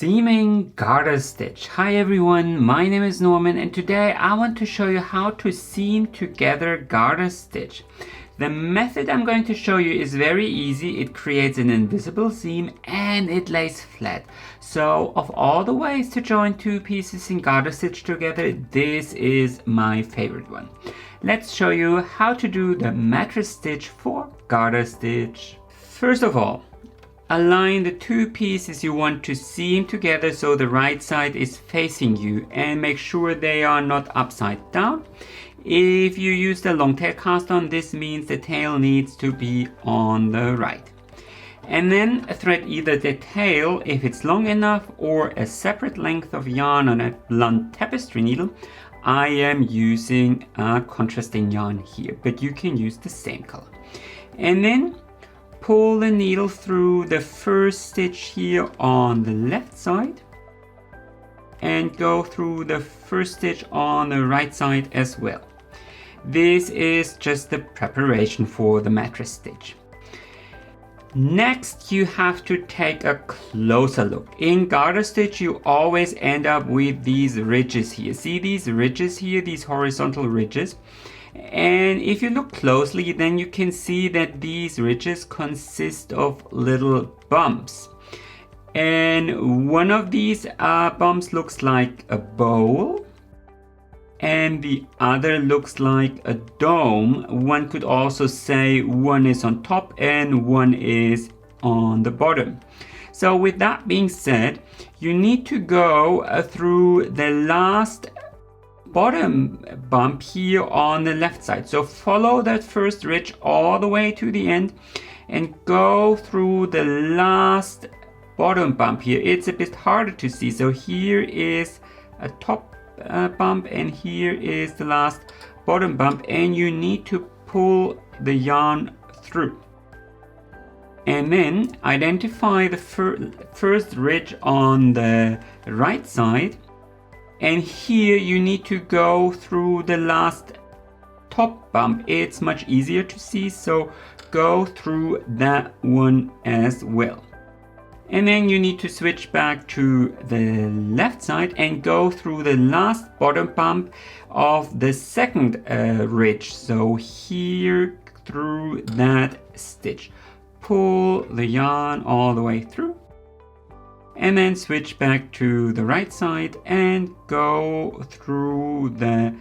Seaming garter stitch. Hi everyone, my name is Norman and today I want to show you how to seam together garter stitch. The method I'm going to show you is very easy. It creates an invisible seam and it lays flat. So of all the ways to join two pieces in garter stitch together, this is my favorite one. Let's show you how to do the mattress stitch for garter stitch. First of all, align the two pieces you want to seam together so the right side is facing you and make sure they are not upside down. If you use the long tail cast on, this means the tail needs to be on the right. And then thread either the tail if it's long enough or a separate length of yarn on a blunt tapestry needle. I am using a contrasting yarn here, but you can use the same color. And then pull the needle through the first stitch here on the left side and go through the first stitch on the right side as well. This is just the preparation for the mattress stitch. Next, you have to take a closer look. In garter stitch, you always end up with these ridges here. See these ridges here, these horizontal ridges? And if you look closely, then you can see that these ridges consist of little bumps. And one of these bumps looks like a bowl, and the other looks like a dome. One could also say one is on top and one is on the bottom. So with that being said, you need to go through the last bottom bump here on the left side. So follow that first ridge all the way to the end and go through the last bottom bump here. It's a bit harder to see. So here is a top bump and here is the last bottom bump, and you need to pull the yarn through. And then identify the first ridge on the right side. And here you need to go through the last top bump. It's much easier to see, so go through that one as well. And then you need to switch back to the left side and go through the last bottom bump of the second ridge. So here through that stitch. Pull the yarn all the way through. And then switch back to the right side and go through the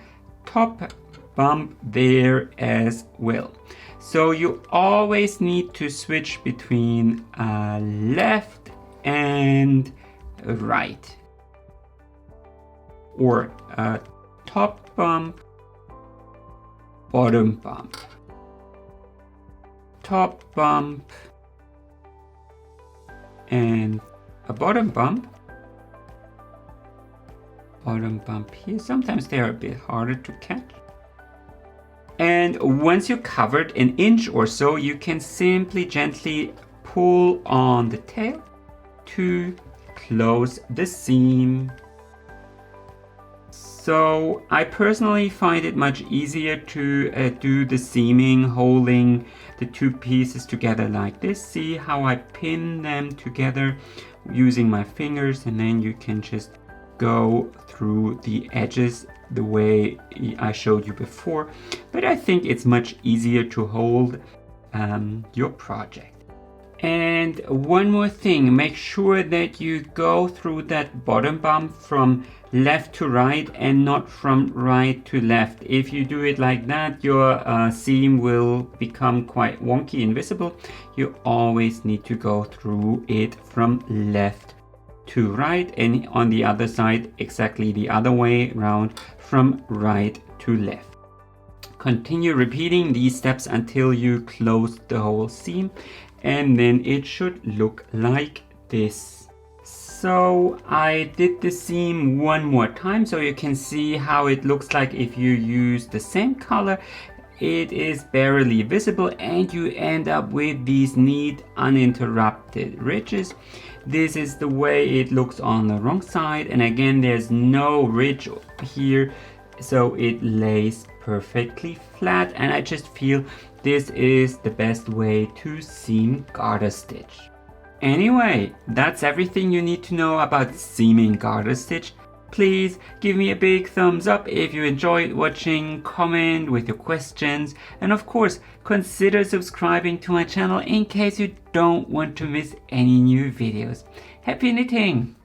top bump there as well. So you always need to switch between left and right, or top bump, bottom bump, top bump, and a bottom bump here. Sometimes they are a bit harder to catch. And once you're covered an inch or so, you can simply gently pull on the tail to close the seam. So I personally find it much easier to do the seaming holding the two pieces together like this. See how I pin them together using my fingers, and then you can just go through the edges the way I showed you before. But I think it's much easier to hold your project. And one more thing, make sure that you go through that bottom bump from left to right and not from right to left. If you do it like that, your seam will become quite wonky and visible. You always need to go through it from left to right, and on the other side exactly the other way around, from right to left. Continue repeating these steps until you close the whole seam, and then it should look like this. So I did the seam one more time so you can see how it looks like if you use the same color. It is barely visible and you end up with these neat uninterrupted ridges. This is the way it looks on the wrong side, and again there's no ridge here, so it lays perfectly flat, and I just feel this is the best way to seam garter stitch. Anyway, that's everything you need to know about seaming garter stitch. Please give me a big thumbs up if you enjoyed watching, comment with your questions, and of course consider subscribing to my channel in case you don't want to miss any new videos. Happy knitting!